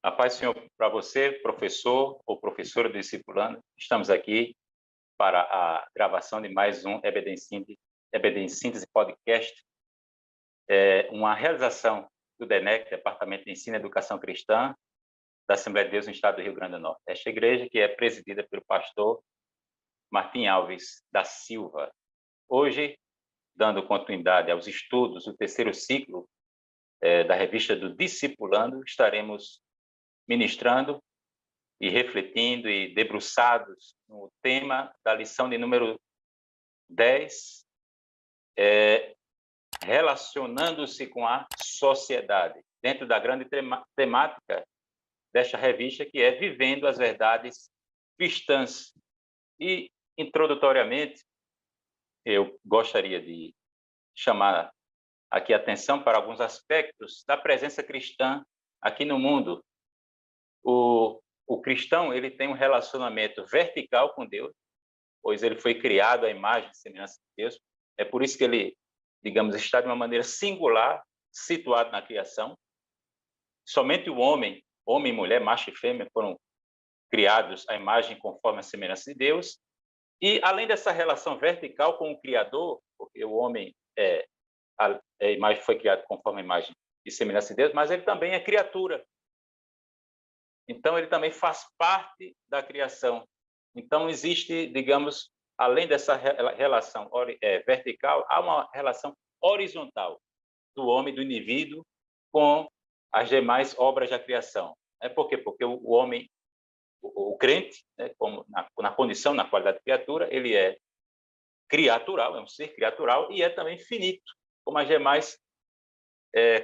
A paz do Senhor para você, professor ou professora do discipulando. Estamos aqui para a gravação de mais um EBD em Síntese Podcast, uma realização do DENEC, Departamento de Ensino e Educação Cristã, da Assembleia de Deus no Estado do Rio Grande do Norte. Esta igreja que é presidida pelo pastor Martim Alves da Silva. Hoje, dando continuidade aos estudos do terceiro ciclo da revista do Discipulando, estaremos ministrando e refletindo e debruçados no tema da lição de número 10, relacionando-se com a sociedade, dentro da grande temática desta revista, que é Vivendo as Verdades Cristãs. E, introdutoriamente, eu gostaria de chamar aqui a atenção para alguns aspectos da presença cristã aqui no mundo. O cristão, ele tem um relacionamento vertical com Deus, pois ele foi criado à imagem e semelhança de Deus. É por isso que ele, digamos, está de uma maneira singular, situado na criação. Somente o homem e mulher, macho e fêmea, foram criados à imagem conforme a semelhança de Deus. E, além dessa relação vertical com o Criador, porque o homem foi criado conforme a imagem e semelhança de Deus, mas ele também é criatura. Então, ele também faz parte da criação. Então, existe, digamos, além dessa relação vertical, há uma relação horizontal do homem, do indivíduo, com as demais obras da criação. Por quê? Porque o homem, o crente, como na condição, na qualidade de criatura, ele é criatural, é um ser criatural e é também finito, como as demais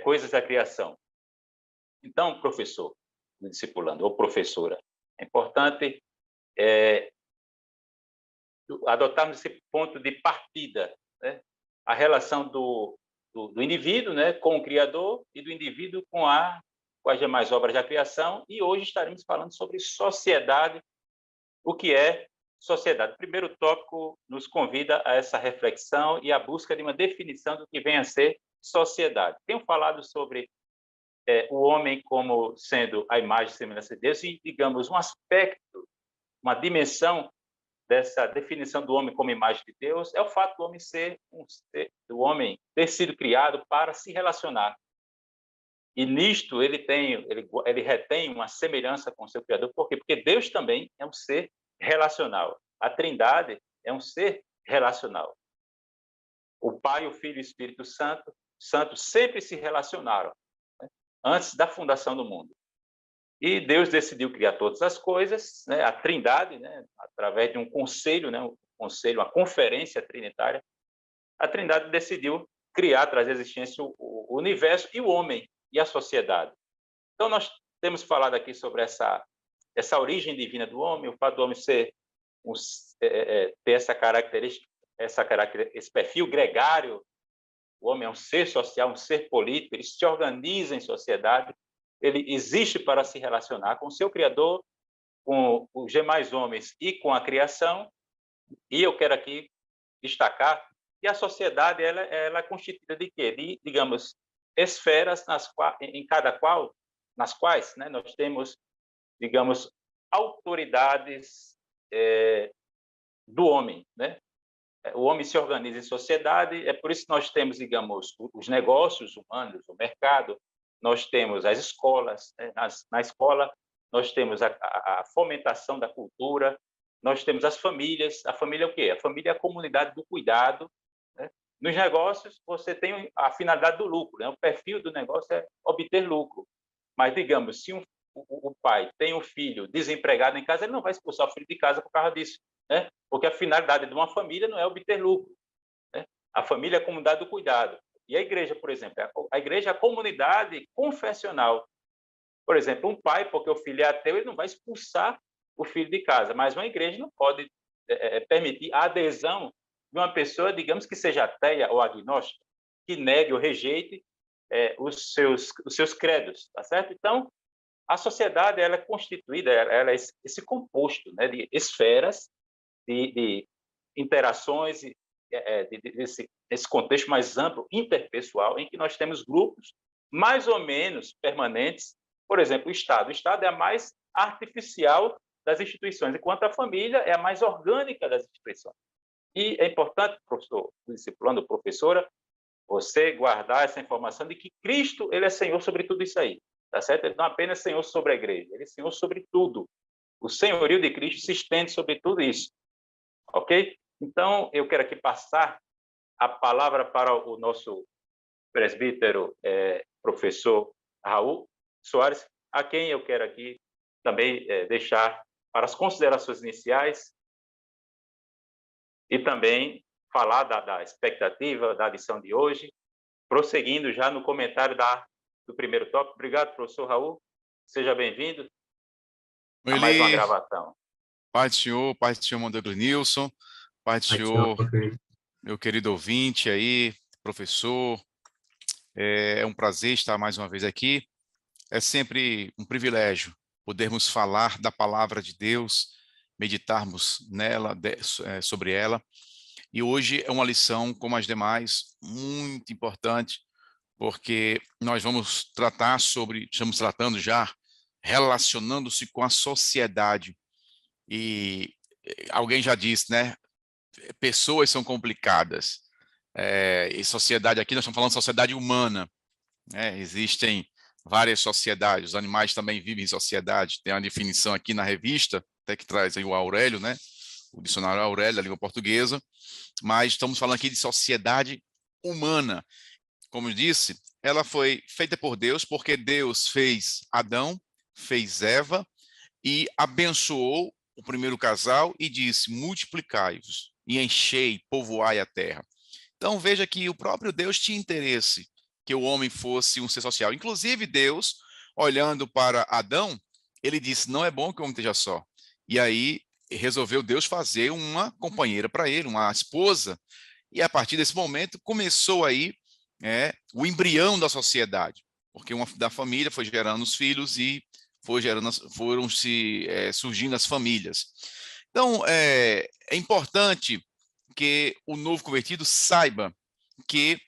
coisas da criação. Então, professor, discipulando, ou professora, é importante adotarmos esse ponto de partida, né? A relação do indivíduo, né, com o Criador, e do indivíduo com as demais obras da criação. E hoje estaremos falando sobre sociedade. O que é sociedade? O primeiro tópico nos convida a essa reflexão e a busca de uma definição do que vem a ser sociedade. Tenho falado sobre o homem como sendo a imagem e semelhança de Deus, e, digamos, um aspecto, uma dimensão dessa definição do homem como imagem de Deus é o fato do homem do homem ter sido criado para se relacionar. E nisto ele retém uma semelhança com o seu Criador. Por quê? Porque Deus também é um ser relacional. A Trindade é um ser relacional. O Pai, o Filho e o Espírito Santo sempre se relacionaram, né, antes da fundação do mundo. E Deus decidiu criar todas as coisas, né, a Trindade, né, através de um conselho, né, uma conferência trinitária. A Trindade decidiu criar, trazer à existência o universo e o homem e a sociedade. Então, nós temos falado aqui sobre essa origem divina do homem, o fato do homem ter essa característica, esse perfil gregário. O homem é um ser social, um ser político, ele se organiza em sociedade, ele existe para se relacionar com o seu Criador, com os demais homens e com a criação. E eu quero aqui destacar que a sociedade ela é constituída de quê? De, digamos, esferas nas quais, né, nós temos, digamos, autoridades do homem, né? O homem se organiza em sociedade, é por isso que nós temos, digamos, os negócios humanos, o mercado, nós temos as escolas, né? Na escola nós temos a fomentação da cultura, nós temos as famílias. A família é o quê? A família é a comunidade do cuidado, né? Nos negócios, você tem a finalidade do lucro, né? O perfil do negócio é obter lucro. Mas, digamos, se o pai tem um filho desempregado em casa, ele não vai expulsar o filho de casa por causa disso, né? Porque a finalidade de uma família não é obter lucro, né? A família é a comunidade do cuidado. E a igreja, por exemplo, a igreja é a comunidade confessional. Por exemplo, um pai, porque o filho é ateu, ele não vai expulsar o filho de casa, mas uma igreja não pode permitir a adesão de uma pessoa, digamos, que seja ateia ou agnóstica, que negue ou rejeite os seus credos, tá certo? Então, a sociedade ela é constituída, ela é esse composto, né, de esferas, de interações, desse contexto mais amplo, interpessoal, em que nós temos grupos mais ou menos permanentes, Por exemplo, o Estado. O Estado é a mais artificial das instituições, enquanto a família é a mais orgânica das instituições. E é importante, professor, discipulando, professora, você guardar essa informação de que Cristo, ele é Senhor sobre tudo isso aí, tá certo? Ele não é apenas Senhor sobre a igreja, ele é Senhor sobre tudo. O senhorio de Cristo se estende sobre tudo isso, ok? Então, eu quero aqui passar a palavra para o nosso presbítero, professor Raul Soares, a quem eu quero aqui também deixar para as considerações iniciais e também falar da expectativa da lição de hoje, prosseguindo já no comentário do primeiro tópico. Obrigado, professor Raul. Seja bem-vindo a mais uma gravação. Pai do Senhor Mondeglo Nilson, Pai do Senhor, meu querido ouvinte aí, professor, é um prazer estar mais uma vez aqui. É sempre um privilégio podermos falar da palavra de Deus, meditarmos nela, sobre ela. E hoje é uma lição, como as demais, muito importante, porque nós vamos tratar sobre, estamos tratando já, relacionando-se com a sociedade. E alguém já disse, né? Pessoas são complicadas. E sociedade, aqui nós estamos falando de sociedade humana, né? Existem várias sociedades, os animais também vivem em sociedade. Tem uma definição aqui na revista, até que traz aí o Aurélio, né? O dicionário Aurélio, da língua portuguesa, mas estamos falando aqui de sociedade humana. Como eu disse, ela foi feita por Deus, porque Deus fez Adão, fez Eva e abençoou o primeiro casal e disse: multiplicai-vos e enchei, povoai a terra. Então veja que o próprio Deus tinha interesse que o homem fosse um ser social. Inclusive Deus, olhando para Adão, ele disse: não é bom que o homem esteja só. E aí resolveu Deus fazer uma companheira para ele, uma esposa. E a partir desse momento começou aí o embrião da sociedade, porque uma da família foi gerando os filhos e foram surgindo as famílias. Então, é importante que o novo convertido saiba que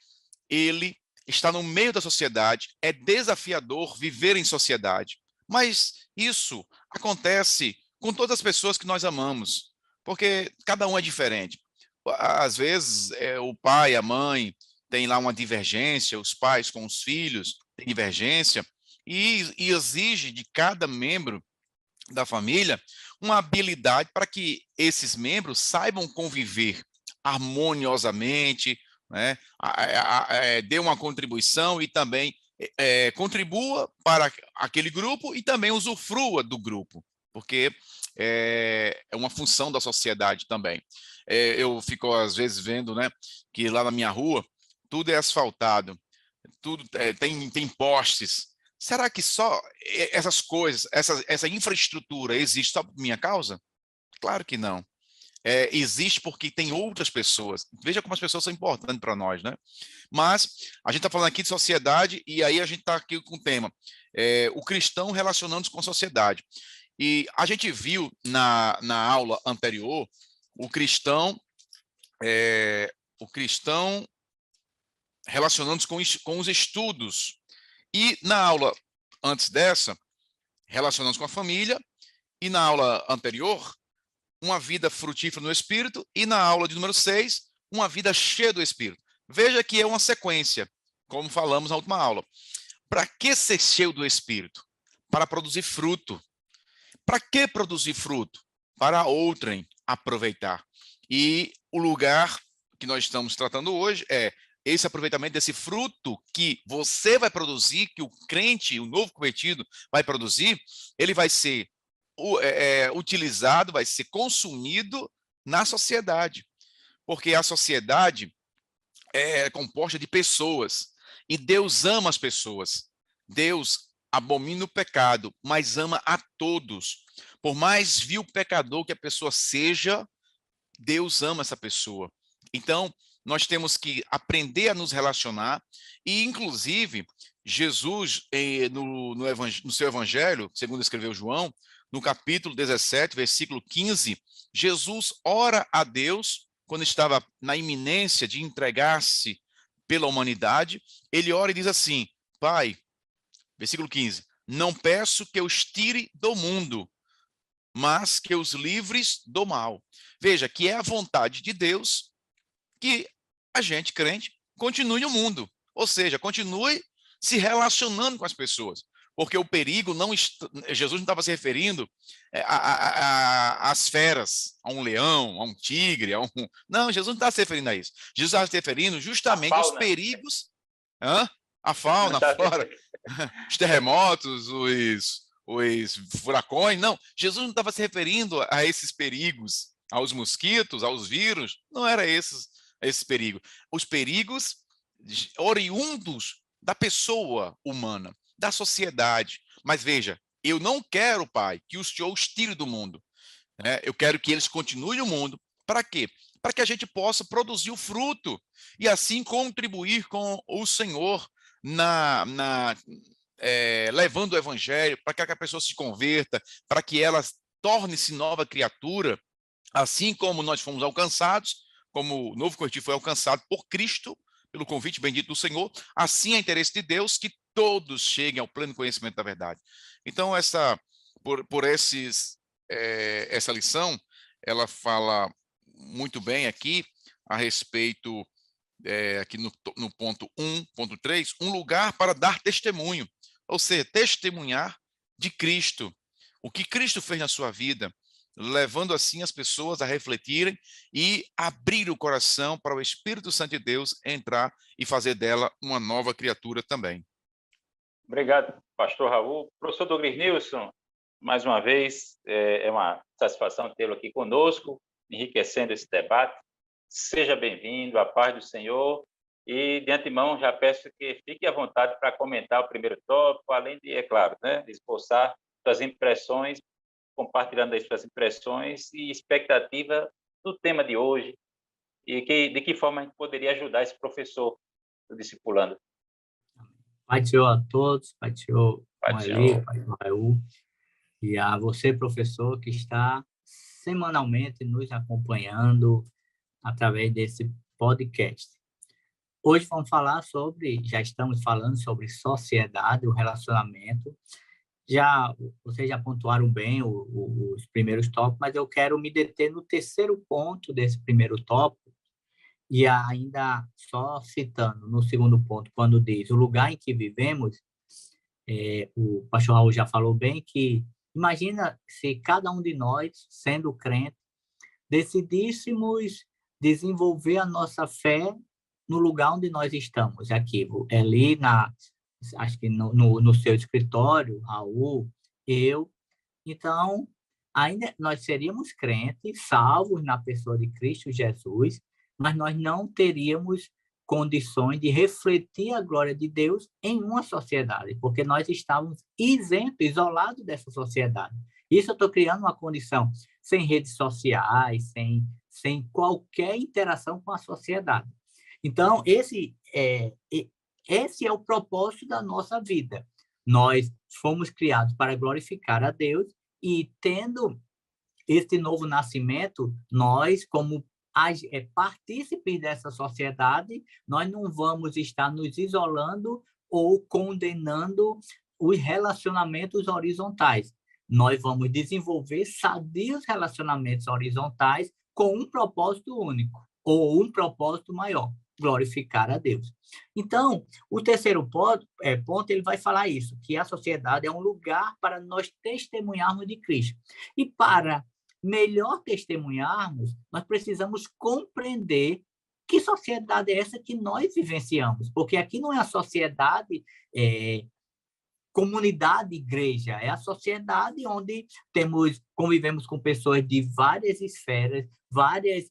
ele está no meio da sociedade, é desafiador viver em sociedade, mas isso acontece com todas as pessoas que nós amamos, porque cada um é diferente. Às vezes, o pai, a mãe, tem lá uma divergência, os pais com os filhos têm divergência, e exige de cada membro da família uma habilidade para que esses membros saibam conviver harmoniosamente, né? Dê uma contribuição e também contribua para aquele grupo e também usufrua do grupo, porque é uma função da sociedade também. Eu fico às vezes vendo, né, que lá na minha rua tudo é asfaltado, tudo tem postes. Será que só essas coisas, essa infraestrutura existe só por minha causa? Claro que não. Existe porque tem outras pessoas. Veja como as pessoas são importantes para nós, né? Mas a gente está falando aqui de sociedade e aí a gente está aqui com o tema o cristão relacionando-se com a sociedade. E a gente viu na aula anterior o cristão relacionando-se com os estudos. E na aula antes dessa, relacionando-se com a família, e na aula anterior, uma vida frutífera no Espírito, e na aula de número 6, uma vida cheia do Espírito. Veja que é uma sequência, como falamos na última aula. Para que ser cheio do Espírito? Para produzir fruto. Para que produzir fruto? Para outrem aproveitar. E o lugar que nós estamos tratando hoje é esse aproveitamento desse fruto que você vai produzir, que o crente, o novo convertido vai produzir, ele vai ser utilizado, vai ser consumido na sociedade. Porque a sociedade é composta de pessoas e Deus ama as pessoas. Deus abomina o pecado, mas ama a todos. Por mais vil pecador que a pessoa seja, Deus ama essa pessoa. Então, nós temos que aprender a nos relacionar e, inclusive, Jesus, no seu evangelho, segundo escreveu João, no capítulo 17, versículo 15, Jesus ora a Deus, quando estava na iminência de entregar-se pela humanidade, ele ora e diz assim: Pai, versículo 15, não peço que os tire do mundo, mas que os livres do mal. Veja que é a vontade de Deus que a gente, crente, continue no mundo. Ou seja, continue se relacionando com as pessoas. Porque o perigo não... Jesus não estava se referindo às feras, a um leão, a um tigre, a um... Não, Jesus não estava se referindo a isso. Jesus estava se referindo justamente aos perigos... A fauna, a flora, os terremotos, os furacões. Não, Jesus não estava se referindo a esses perigos, aos mosquitos, aos vírus. Não era esses perigos. Os perigos oriundos da pessoa humana, da sociedade. Mas veja, eu não quero, Pai, que o Senhor os tire do mundo. Eu quero que eles continuem no mundo. Para quê? Para que a gente possa produzir o fruto e assim contribuir com o Senhor levando o evangelho, para que a pessoa se converta, para que ela torne-se nova criatura, assim como nós fomos alcançados, como o novo convertido foi alcançado por Cristo, pelo convite bendito do Senhor, assim é interesse de Deus que todos cheguem ao pleno conhecimento da verdade. Então, essa lição, ela fala muito bem aqui a respeito, aqui no ponto 1.3, um lugar para dar testemunho, ou seja, testemunhar de Cristo, o que Cristo fez na sua vida, levando assim as pessoas a refletirem e abrir o coração para o Espírito Santo de Deus entrar e fazer dela uma nova criatura também. Obrigado, pastor Raul. Professor Douglas Nilson, mais uma vez, é uma satisfação tê-lo aqui conosco, enriquecendo esse debate. Seja bem-vindo, a paz do Senhor. E, de antemão, já peço que fique à vontade para comentar o primeiro tópico, além de, é claro, esboçar suas impressões, compartilhando as suas impressões e expectativa do tema de hoje e de que forma a gente poderia ajudar esse professor do discipulando. Pai do Senhor a todos, Pai do Senhor Moeli, Pai do Raul, e a você, professor, que está semanalmente nos acompanhando através desse podcast. Hoje vamos falar já estamos falando sobre sociedade, o relacionamento. Vocês já pontuaram bem os primeiros tópicos, mas eu quero me deter no terceiro ponto desse primeiro tópico, e ainda só citando no segundo ponto, quando diz o lugar em que vivemos, o pastor Raul já falou bem que imagina se cada um de nós, sendo crente, decidíssemos desenvolver a nossa fé no lugar onde nós estamos, aqui, ali acho que no seu escritório, Raul, eu. Então, ainda nós seríamos crentes, salvos na pessoa de Cristo Jesus, mas nós não teríamos condições de refletir a glória de Deus em uma sociedade, porque nós estávamos isentos, isolados dessa sociedade. Isso eu estou criando uma condição sem redes sociais, sem qualquer interação com a sociedade. Então, esse é o propósito da nossa vida. Nós fomos criados para glorificar a Deus e, tendo este novo nascimento, nós, como partícipes dessa sociedade, nós não vamos estar nos isolando ou condenando os relacionamentos horizontais. Nós vamos desenvolver sadios relacionamentos horizontais com um propósito único, ou um propósito maior, glorificar a Deus. Então, o terceiro ponto, ele vai falar isso, que a sociedade é um lugar para nós testemunharmos de Cristo. E para melhor testemunharmos, nós precisamos compreender que sociedade é essa que nós vivenciamos, porque aqui não é a sociedade comunidade igreja, é a sociedade onde convivemos com pessoas de várias esferas, várias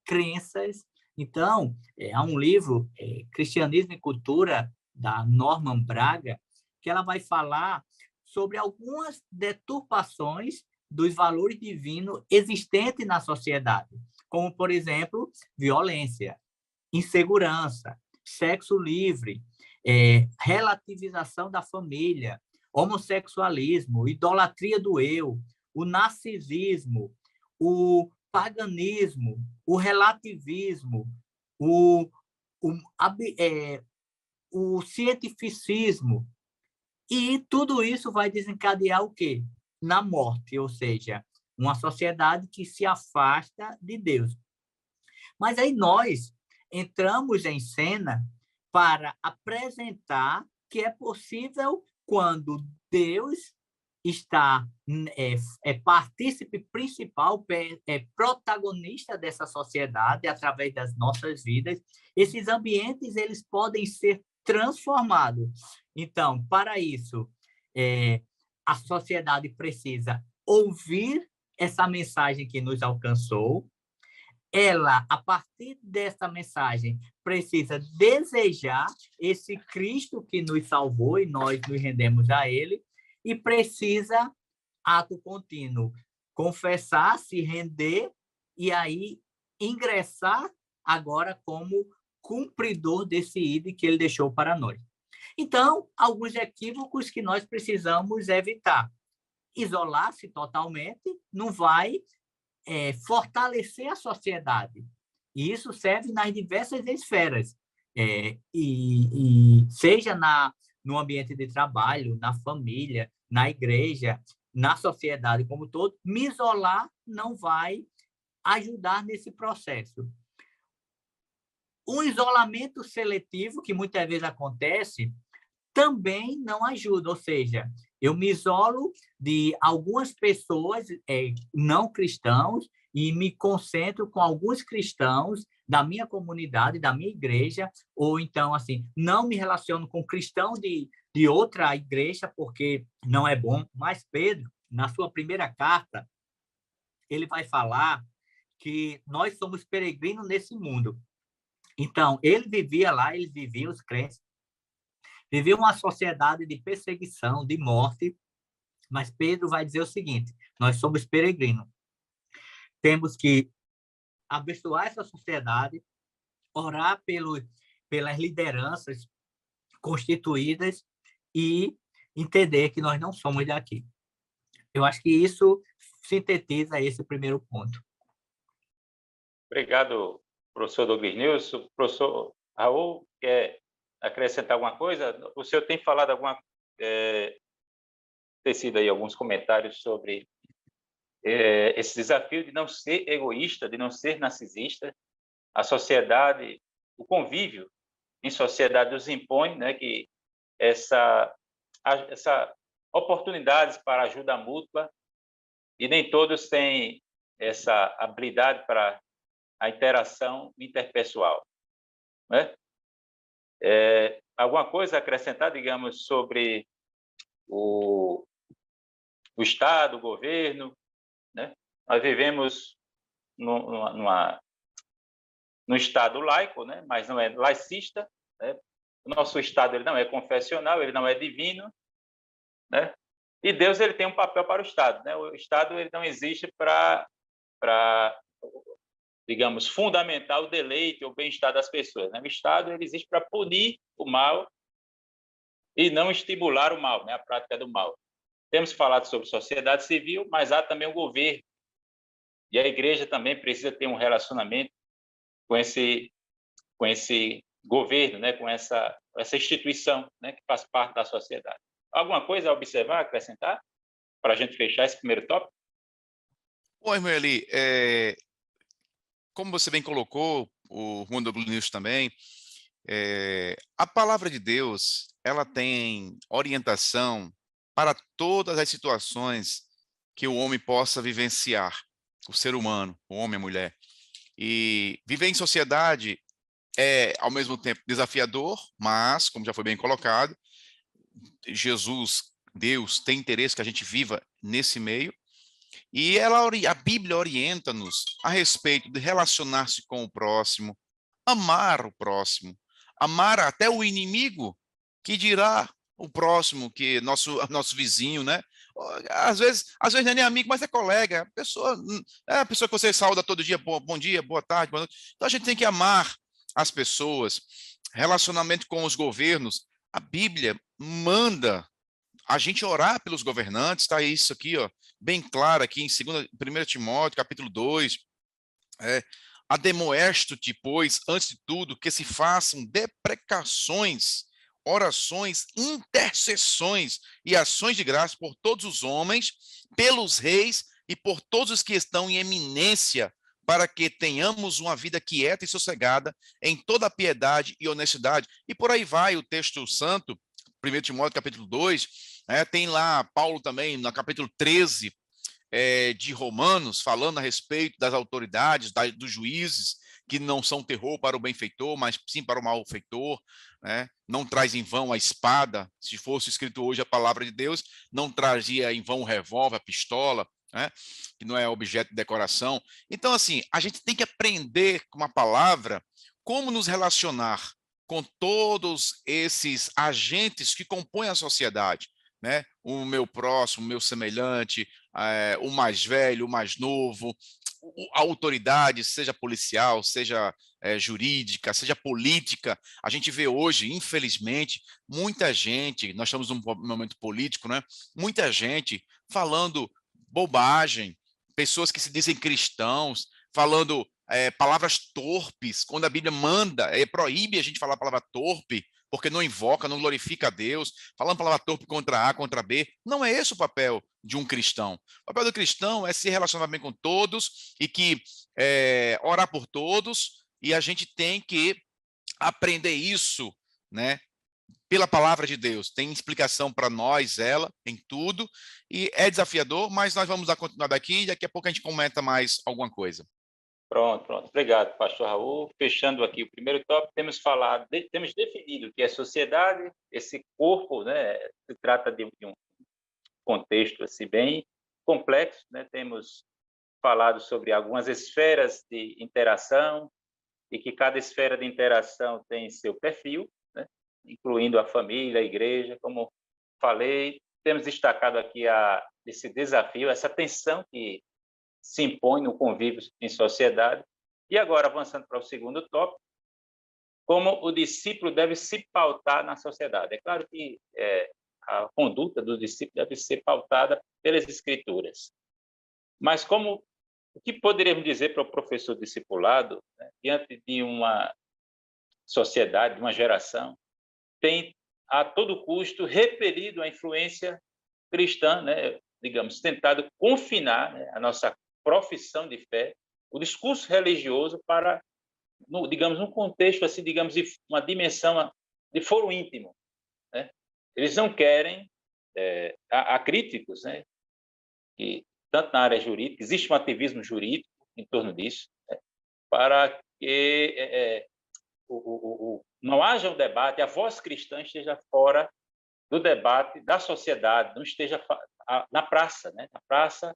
crenças. Então, há um livro, Cristianismo e Cultura, da Norman Braga, que ela vai falar sobre algumas deturpações dos valores divinos existentes na sociedade, como, por exemplo, violência, insegurança, sexo livre, relativização da família, homossexualismo, idolatria do eu, o narcisismo, o paganismo, o relativismo, o cientificismo E tudo isso vai desencadear o quê? Na morte, ou seja, uma sociedade que se afasta de Deus. Mas aí nós entramos em cena para apresentar que é possível quando Deus está partícipe principal, protagonista dessa sociedade através das nossas vidas. Esses ambientes eles podem ser transformados. Então, para isso, a sociedade precisa ouvir essa mensagem que nos alcançou. Ela, a partir dessa mensagem, precisa desejar esse Cristo que nos salvou e nós nos rendemos a Ele, e precisa, ato contínuo, confessar, se render e aí ingressar agora como cumpridor desse ID que Ele deixou para nós. Então, alguns equívocos que nós precisamos evitar. Isolar-se totalmente não vai fortalecer a sociedade. E isso serve nas diversas esferas, seja no ambiente de trabalho, na família, na igreja, na sociedade como um todo. Me isolar não vai ajudar nesse processo. O isolamento seletivo, que muitas vezes acontece, também não ajuda, ou seja, eu me isolo de algumas pessoas não cristãos e me concentro com alguns cristãos da minha comunidade, da minha igreja, ou então, assim, não me relaciono com cristão de outra igreja, porque não é bom. Mas Pedro, na sua primeira carta, ele vai falar que nós somos peregrinos nesse mundo. Então, ele vivia lá, eles viviam, os crentes, vivia uma sociedade de perseguição, de morte, mas Pedro vai dizer o seguinte: nós somos peregrinos. Temos que abençoar essa sociedade, orar pelas lideranças constituídas e entender que nós não somos daqui. Eu acho que isso sintetiza esse primeiro ponto. Obrigado, professor Douglas Nilson. Professor Raul, quer acrescentar alguma coisa? O senhor tem falado tecido aí alguns comentários sobre esse desafio de não ser egoísta, de não ser narcisista. A sociedade, o convívio em sociedade nos impõe, né, que essa oportunidades para ajuda mútua, e nem todos têm essa habilidade para a interação interpessoal, né? Alguma coisa a acrescentar, digamos, sobre o Estado, o governo, né? Nós vivemos num Estado laico, né? Mas não é laicista, né? O nosso Estado ele não é confessional, ele não é divino, né? E Deus ele tem um papel para o Estado, né? O Estado ele não existe para digamos, fundamentar o deleite ou bem-estar das pessoas, né? O Estado ele existe para punir o mal e não estimular o mal, né? A prática do mal. Temos falado sobre sociedade civil, mas há também o governo. E a igreja também precisa ter um relacionamento com esse governo, né? Com essa instituição, né? Que faz parte da sociedade. Alguma coisa a observar, acrescentar, para a gente fechar esse primeiro tópico? Bom, irmão Eli, como você bem colocou, o Mundo News também, a palavra de Deus, ela tem orientação para todas as situações que o homem possa vivenciar, o ser humano, o homem e a mulher. E viver em sociedade é, ao mesmo tempo, desafiador, mas, como já foi bem colocado, Jesus, Deus, tem interesse que a gente viva nesse meio. E a Bíblia orienta-nos a respeito de relacionar-se com o próximo, amar o próximo, amar até o inimigo, que dirá o próximo, que nosso vizinho, né? Às vezes não é nem amigo, mas é colega, a pessoa que você saúda todo dia, bom dia, boa tarde, boa noite. Então a gente tem que amar as pessoas, relacionamento com os governos. A Bíblia manda a gente orar pelos governantes, está isso aqui, ó, bem claro aqui em 1 Timóteo, capítulo 2, ademoesto-te, pois, antes de tudo, que se façam deprecações orações, intercessões e ações de graça por todos os homens, pelos reis e por todos os que estão em eminência, para que tenhamos uma vida quieta e sossegada em toda a piedade e honestidade. E por aí vai o texto santo, 1 Timóteo capítulo 2, tem lá Paulo também, no capítulo 13, de Romanos, falando a respeito das autoridades, dos juízes, que não são terror para o benfeitor, mas sim para o malfeitor, né? Não traz em vão a espada. Se fosse escrito hoje a palavra de Deus, não trazia em vão o revólver, a pistola, né? Que não é objeto de decoração. Então, assim, a gente tem que aprender com uma palavra como nos relacionar com todos esses agentes que compõem a sociedade, né? O meu próximo, o meu semelhante, o mais velho, o mais novo, a autoridade, seja policial, seja jurídica, seja política. A gente vê hoje, infelizmente, muita gente, nós estamos num momento político, né? Muita gente falando bobagem, pessoas que se dizem cristãos, falando palavras torpes, quando a Bíblia manda, proíbe a gente falar a palavra torpe, porque não invoca, não glorifica a Deus, falando palavra torpe contra A, contra B. Não é esse o papel de um cristão. O papel do cristão é se relacionar bem com todos e que orar por todos, e a gente tem que aprender isso, né? Pela palavra de Deus. Tem explicação para nós, ela, em tudo, e é desafiador, mas nós vamos dar continuidade aqui e daqui a pouco a gente comenta mais alguma coisa. Pronto, pronto. Obrigado, pastor Raul. Fechando aqui o primeiro tópico, temos definido o que é sociedade, esse corpo, né? Se trata de um contexto assim, bem complexo, né? Temos falado sobre algumas esferas de interação e que cada esfera de interação tem seu perfil, né? Incluindo a família, a igreja, como falei. Temos destacado aqui esse desafio, essa tensão que se impõe no convívio em sociedade. E agora, avançando para o segundo tópico, como o discípulo deve se pautar na sociedade. É claro que a conduta do discípulo deve ser pautada pelas Escrituras. Mas o que poderíamos dizer para o professor discipulado, né, diante de uma sociedade, de uma geração, tem a todo custo repelido a influência cristã, né, digamos, tentado confinar, né, a nossa profissão de fé, o discurso religioso para, digamos, num contexto assim, digamos, de uma dimensão de foro íntimo, né? Eles não querem, há críticos, né, que tanto na área jurídica existe um ativismo jurídico em torno disso, né, para que não haja um debate, a voz cristã esteja fora do debate da sociedade, não esteja na praça, né? Na praça,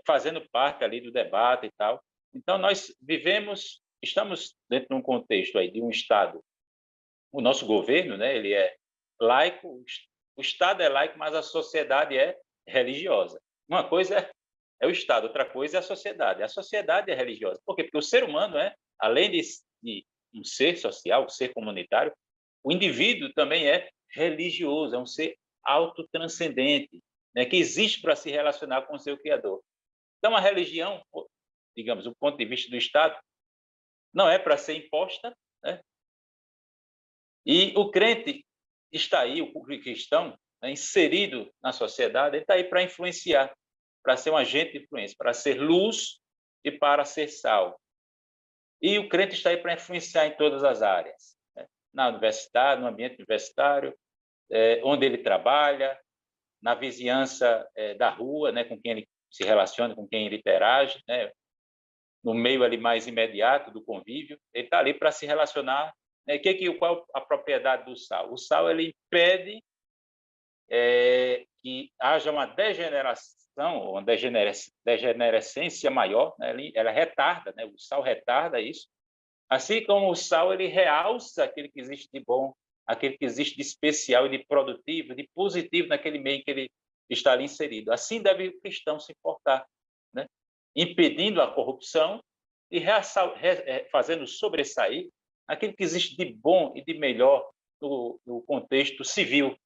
fazendo parte ali do debate e tal. Então, nós estamos dentro de um contexto aí de um Estado, o nosso governo, né, ele é laico, o Estado é laico, mas a sociedade é religiosa. Uma coisa é o Estado, outra coisa é a sociedade. A sociedade é religiosa. Por quê? Porque o ser humano, além de um ser social, um ser comunitário, o indivíduo também é religioso, é um ser autotranscendente, né, que existe para se relacionar com o seu Criador. Então, a religião, digamos, do ponto de vista do Estado, não é para ser imposta, né? E o crente está aí, o cristão, né, inserido na sociedade, ele está aí para influenciar, para ser um agente de influência, para ser luz e para ser sal. E o crente está aí para influenciar em todas as áreas, né? Na universidade, no ambiente universitário, onde ele trabalha, na vizinhança da rua, né, com quem ele se relaciona, com quem ele interage, né, no meio ali mais imediato do convívio, ele está ali para se relacionar. Né, qual a propriedade do sal? O sal ele impede que haja uma degeneração, uma degenerescência maior, né, ela retarda, né, o sal retarda isso, assim como o sal ele realça aquele que existe de bom, aquele que existe de especial e de produtivo, de positivo naquele meio que ele está ali inserido. Assim deve o cristão se portar, né? Impedindo a corrupção e fazendo sobressair aquilo que existe de bom e de melhor no contexto civil,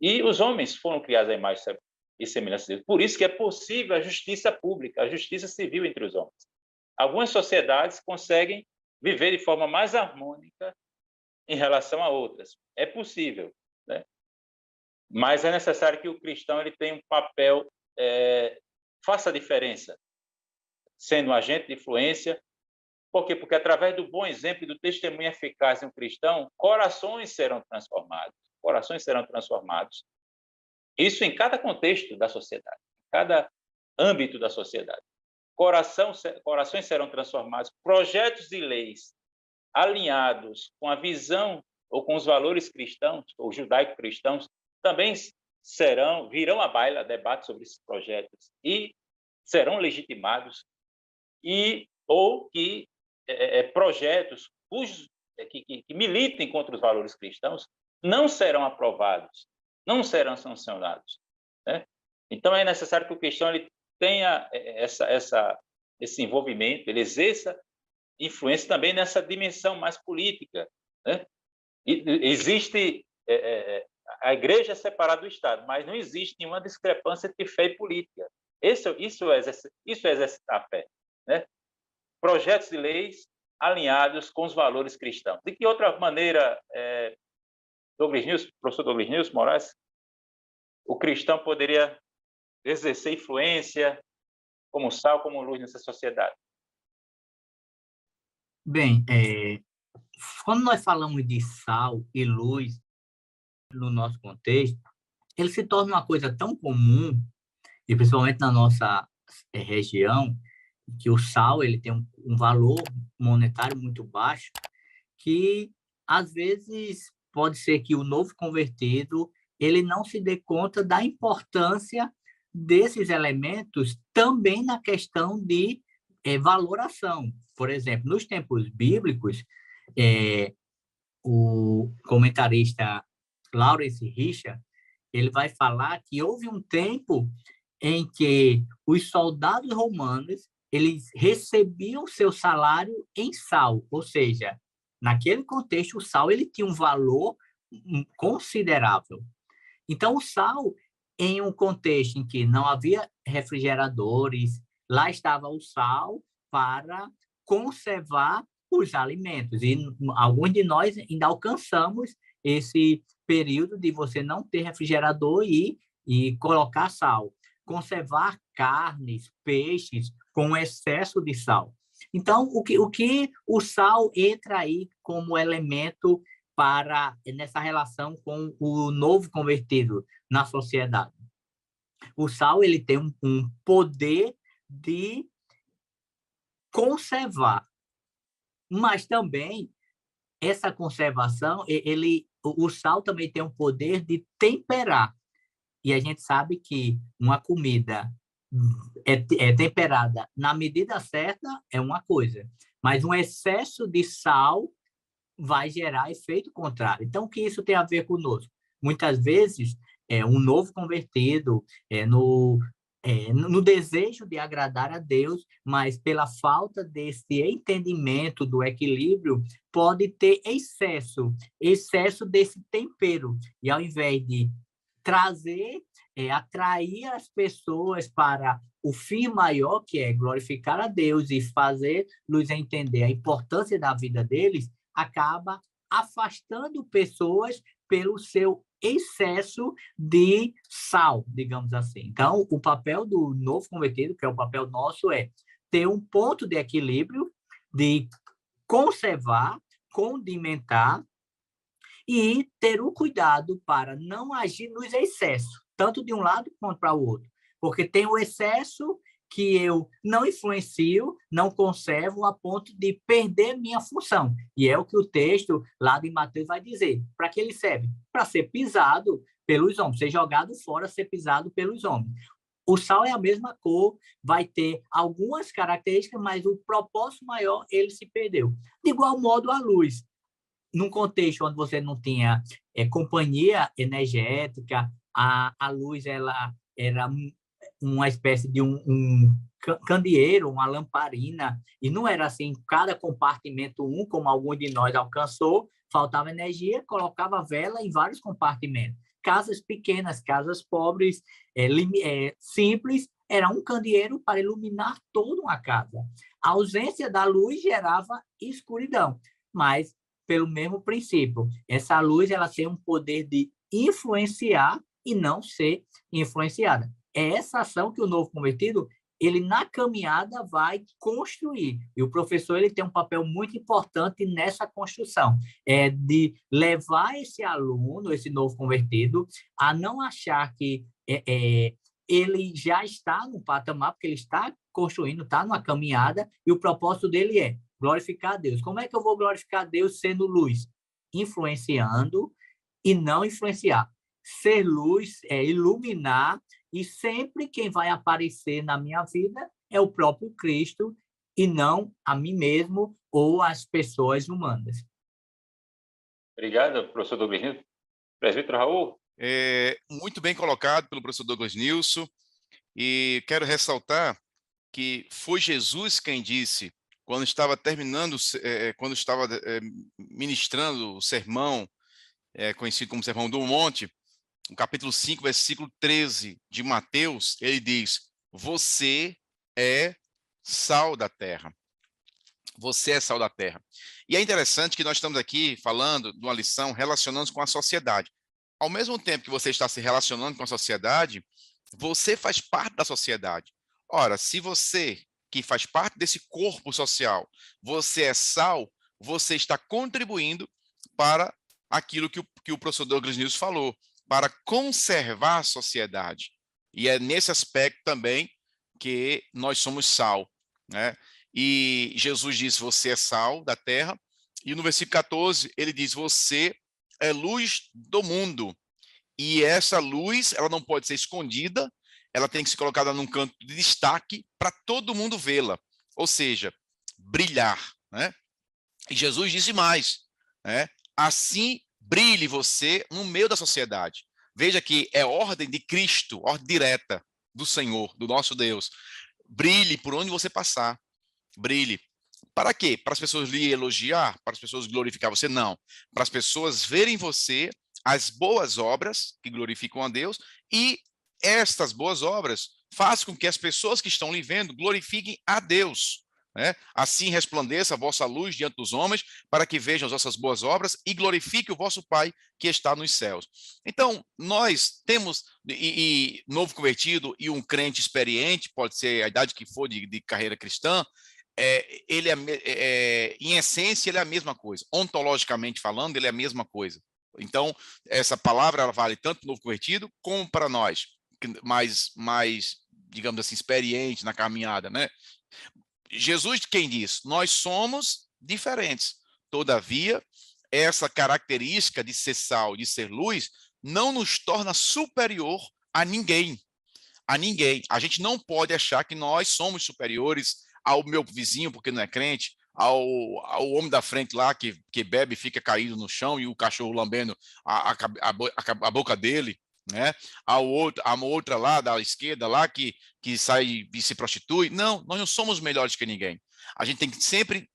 E os homens foram criados à imagem e semelhança de Deus. Por isso que é possível a justiça pública, a justiça civil entre os homens. Algumas sociedades conseguem viver de forma mais harmônica em relação a outras. É possível, né? Mas é necessário que o cristão ele tenha um papel, faça a diferença, sendo um agente de influência. Por quê? Porque através do bom exemplo e do testemunho eficaz de um cristão, corações serão transformados. Corações serão transformados. Isso em cada contexto da sociedade, em cada âmbito da sociedade. Corações serão transformados. Projetos e leis alinhados com a visão ou com os valores cristãos, ou judaico-cristãos, também virão à baila debate sobre esses projetos e serão legitimados, ou que projetos que militem contra os valores cristãos não serão aprovados, não serão sancionados, né? Então, é necessário que o cristão ele tenha esse envolvimento, ele exerça influência também nessa dimensão mais política, né? Existe a igreja é separada do Estado, mas não existe nenhuma discrepância entre fé e política. Isso é exercitar a fé, né? Projetos de leis alinhados com os valores cristãos. De que outra maneira, professor Douglas Nilson Moraes, o cristão poderia exercer influência como sal, como luz nessa sociedade? Bem, quando nós falamos de sal e luz no nosso contexto, ele se torna uma coisa tão comum, e principalmente na nossa região, que o sal ele tem um valor monetário muito baixo, que às vezes pode ser que o novo convertido ele não se dê conta da importância desses elementos também na questão de valoração. Por exemplo, nos tempos bíblicos, o comentarista Lawrence Richard ele vai falar que houve um tempo em que os soldados romanos eles recebiam seu salário em sal, ou seja, naquele contexto o sal ele tinha um valor considerável. Então o sal, em um contexto em que não havia refrigeradores, lá estava o sal para conservar os alimentos. E alguns de nós ainda alcançamos esse período de você não ter refrigerador e colocar sal. Conservar carnes, peixes com excesso de sal. Então, o que o sal entra aí como elemento nessa relação com o novo convertido na sociedade? O sal ele tem um poder de conservar, mas também essa conservação, o sal também tem um poder de temperar. E a gente sabe que uma comida temperada na medida certa é uma coisa, mas um excesso de sal vai gerar efeito contrário. Então, o que isso tem a ver conosco? Muitas vezes, um novo convertido no desejo de agradar a Deus, mas pela falta desse entendimento do equilíbrio, pode ter excesso desse tempero. E ao invés de atrair as pessoas para o fim maior, que é glorificar a Deus e fazer-los entender a importância da vida deles, acaba afastando pessoas pelo seu excesso de sal, digamos assim. Então, o papel do novo convertido, que é o papel nosso, é ter um ponto de equilíbrio, de conservar, condimentar e ter o cuidado para não agir nos excessos, tanto de um lado quanto para o outro. Porque tem o excesso que eu não influencio, não conservo a ponto de perder minha função. E é o que o texto lá de Mateus vai dizer. Para que ele serve? Para ser pisado pelos homens, ser jogado fora, ser pisado pelos homens. O sal é a mesma cor, vai ter algumas características, mas o propósito maior, ele se perdeu. De igual modo, a luz. Num contexto onde você não tinha companhia energética, a luz ela era uma espécie de um candeeiro, uma lamparina, e não era assim, cada compartimento como algum de nós alcançou, faltava energia, colocava vela em vários compartimentos. Casas pequenas, casas pobres, simples, era um candeeiro para iluminar toda uma casa. A ausência da luz gerava escuridão, mas pelo mesmo princípio. Essa luz ela tem um poder de influenciar e não ser influenciada. É essa ação que o novo convertido, ele na caminhada vai construir. E o professor ele tem um papel muito importante nessa construção, de levar esse aluno, esse novo convertido, a não achar que ele já está no patamar, porque ele está construindo, está numa caminhada, e o propósito dele é glorificar a Deus. Como é que eu vou glorificar a Deus sendo luz? Influenciando e não influenciar. Ser luz é iluminar, e sempre quem vai aparecer na minha vida é o próprio Cristo e não a mim mesmo ou as pessoas humanas. Obrigado, professor Douglas Nilson. Presbítero Raul? Muito bem colocado pelo professor Douglas Nilson, e quero ressaltar que foi Jesus quem disse, quando estava ministrando o sermão, conhecido como Sermão do Monte, no capítulo 5, versículo 13 de Mateus, ele diz: você é sal da terra. Você é sal da terra. E é interessante que nós estamos aqui falando de uma lição relacionando-se com a sociedade. Ao mesmo tempo que você está se relacionando com a sociedade, você faz parte da sociedade. Ora, se você, que faz parte desse corpo social, você é sal, você está contribuindo para aquilo que o professor Douglas Nilson falou, para conservar a sociedade. E é nesse aspecto também que nós somos sal, né? E Jesus disse, você é sal da terra, e no versículo 14 ele diz, você é luz do mundo. E essa luz, ela não pode ser escondida, ela tem que ser colocada num canto de destaque para todo mundo vê-la, ou seja, brilhar, né? E Jesus disse mais, né? Assim brilhe você no meio da sociedade. Veja que é ordem de Cristo, ordem direta do Senhor, do nosso Deus. Brilhe por onde você passar. Brilhe. Para quê? Para as pessoas lhe elogiar? Para as pessoas glorificar você? Não. Para as pessoas verem você as boas obras que glorificam a Deus, e estas boas obras fazem com que as pessoas que estão lhe vendo glorifiquem a Deus. Né? Assim resplandeça a vossa luz diante dos homens, para que vejam as vossas boas obras e glorifique o vosso Pai que está nos céus. Então, nós temos, novo convertido e um crente experiente, pode ser a idade que for de carreira cristã, ele em essência, ele é a mesma coisa. Ontologicamente falando, ele é a mesma coisa. Então, essa palavra ela vale tanto para o novo convertido como para nós, mais, digamos assim, experiente na caminhada, né? Jesus quem diz? Nós somos diferentes. Todavia, essa característica de ser sal, de ser luz, não nos torna superior a ninguém. A ninguém. A gente não pode achar que nós somos superiores ao meu vizinho porque não é crente, ao homem da frente lá que bebe e fica caído no chão e o cachorro lambendo a boca dele, né? A outra lá da esquerda lá que sai e se prostitui. Não, nós não somos melhores que ninguém. A gente tem que sempre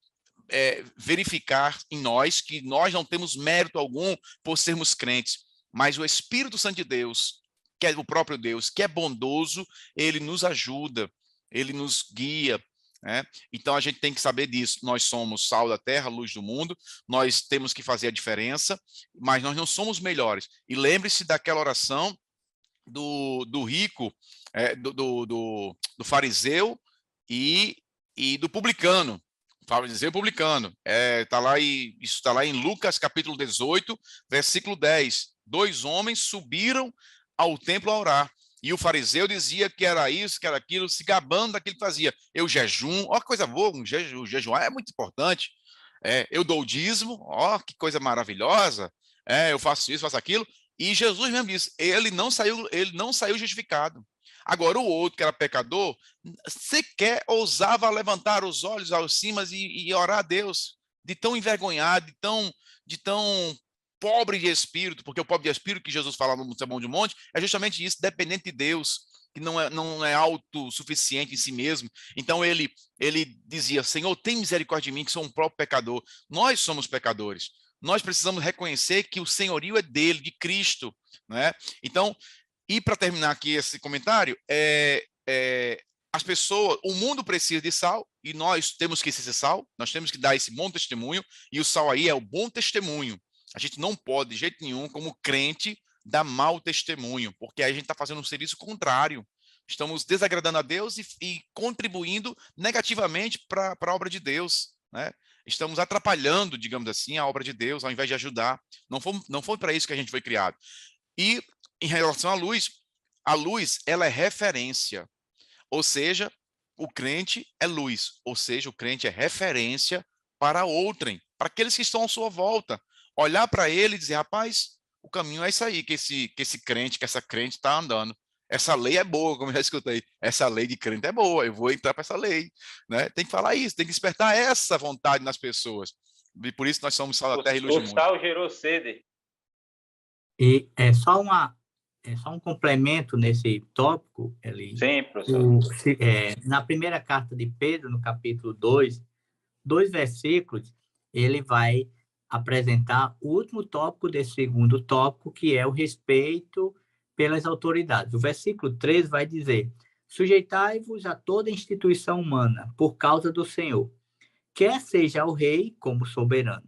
verificar em nós que nós não temos mérito algum por sermos crentes, mas o Espírito Santo de Deus, que é o próprio Deus, que é bondoso, ele nos ajuda, ele nos guia, né? Então a gente tem que saber disso. Nós somos sal da terra, luz do mundo, nós temos que fazer a diferença, mas nós não somos melhores. E lembre-se daquela oração do rico, do fariseu e do publicano. Fariseu e publicano. Isso está lá em Lucas capítulo 18, versículo 10. 2 homens subiram ao templo a orar. E o fariseu dizia que era isso, que era aquilo, se gabando daquilo que fazia. Eu jejum, ó, que coisa boa, jejuar é muito importante. Eu dou o dízimo, ó, que coisa maravilhosa. Eu faço isso, faço aquilo. E Jesus mesmo disse, ele não saiu justificado. Agora, o outro, que era pecador, sequer ousava levantar os olhos aos cimas e orar a Deus, de tão envergonhado, de tão pobre de espírito, porque o pobre de espírito que Jesus fala no Sermão do Monte é justamente isso, dependente de Deus, que não é autossuficiente em si mesmo. Então ele dizia, Senhor, tem misericórdia de mim, que sou um próprio pecador. Nós somos pecadores. Nós precisamos reconhecer que o senhorio é dele, de Cristo, né? Então, e para terminar aqui esse comentário, as pessoas, o mundo precisa de sal e nós temos que ser sal, nós temos que dar esse bom testemunho, e o sal aí é o bom testemunho. A gente não pode, de jeito nenhum, como crente, dar mau testemunho, porque aí a gente está fazendo um serviço contrário. Estamos desagradando a Deus e contribuindo negativamente para a obra de Deus, né? Estamos atrapalhando, digamos assim, a obra de Deus, ao invés de ajudar. Não foi para isso que a gente foi criado. E em relação à luz, ela é referência. Ou seja, o crente é luz. Ou seja, o crente é referência para outrem, para aqueles que estão à sua volta. Olhar para ele e dizer, rapaz, o caminho é isso aí, que esse crente, que essa crente está andando. Essa lei é boa, como eu já escutei. Essa lei de crente é boa, eu vou entrar para essa lei, né? Tem que falar isso, tem que despertar essa vontade nas pessoas. E por isso nós somos sal da terra e luz do mundo. O sal gerou sede. E é só um complemento nesse tópico, Eli. Sim, professor. Na primeira carta de Pedro, no capítulo 2, 2 versículos, ele vai apresentar o último tópico desse segundo tópico, que é o respeito pelas autoridades. O versículo 3 vai dizer: sujeitai-vos a toda instituição humana, por causa do Senhor, quer seja o rei como soberano.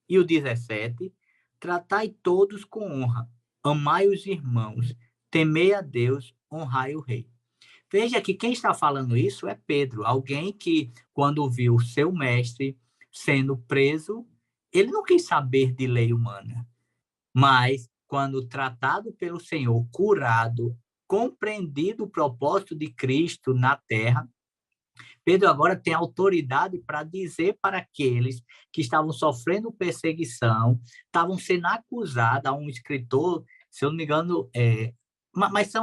E o 17: tratai todos com honra, amai os irmãos, temei a Deus, honrai o rei. Veja que quem está falando isso é Pedro, alguém que, quando viu seu mestre sendo preso, ele não quis saber de lei humana, mas quando tratado pelo Senhor, curado, compreendido o propósito de Cristo na terra, Pedro agora tem autoridade para dizer para aqueles que estavam sofrendo perseguição, estavam sendo acusados, a um escritor, se eu não me engano, mas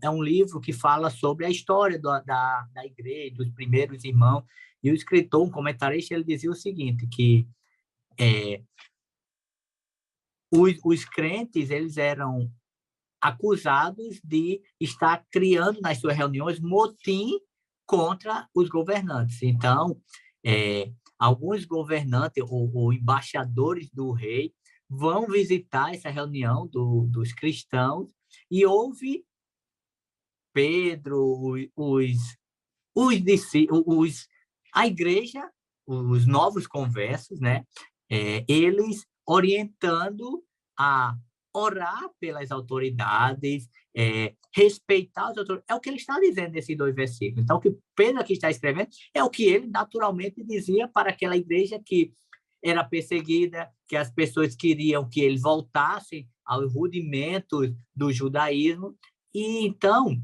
é um livro que fala sobre a história da igreja, dos primeiros irmãos, e o escritor, um comentarista, ele dizia o seguinte, que os crentes, eles eram acusados de estar criando nas suas reuniões motim contra os governantes. Então, alguns governantes ou embaixadores do rei vão visitar essa reunião dos cristãos e ouve Pedro, a igreja, os novos conversos, né? Eles orientando a orar pelas autoridades, respeitar as autoridades. É o que ele está dizendo nesses 2 versículos. Então, o que Pedro aqui está escrevendo é o que ele naturalmente dizia para aquela igreja que era perseguida, que as pessoas queriam que eles voltassem aos rudimentos do judaísmo. E, então,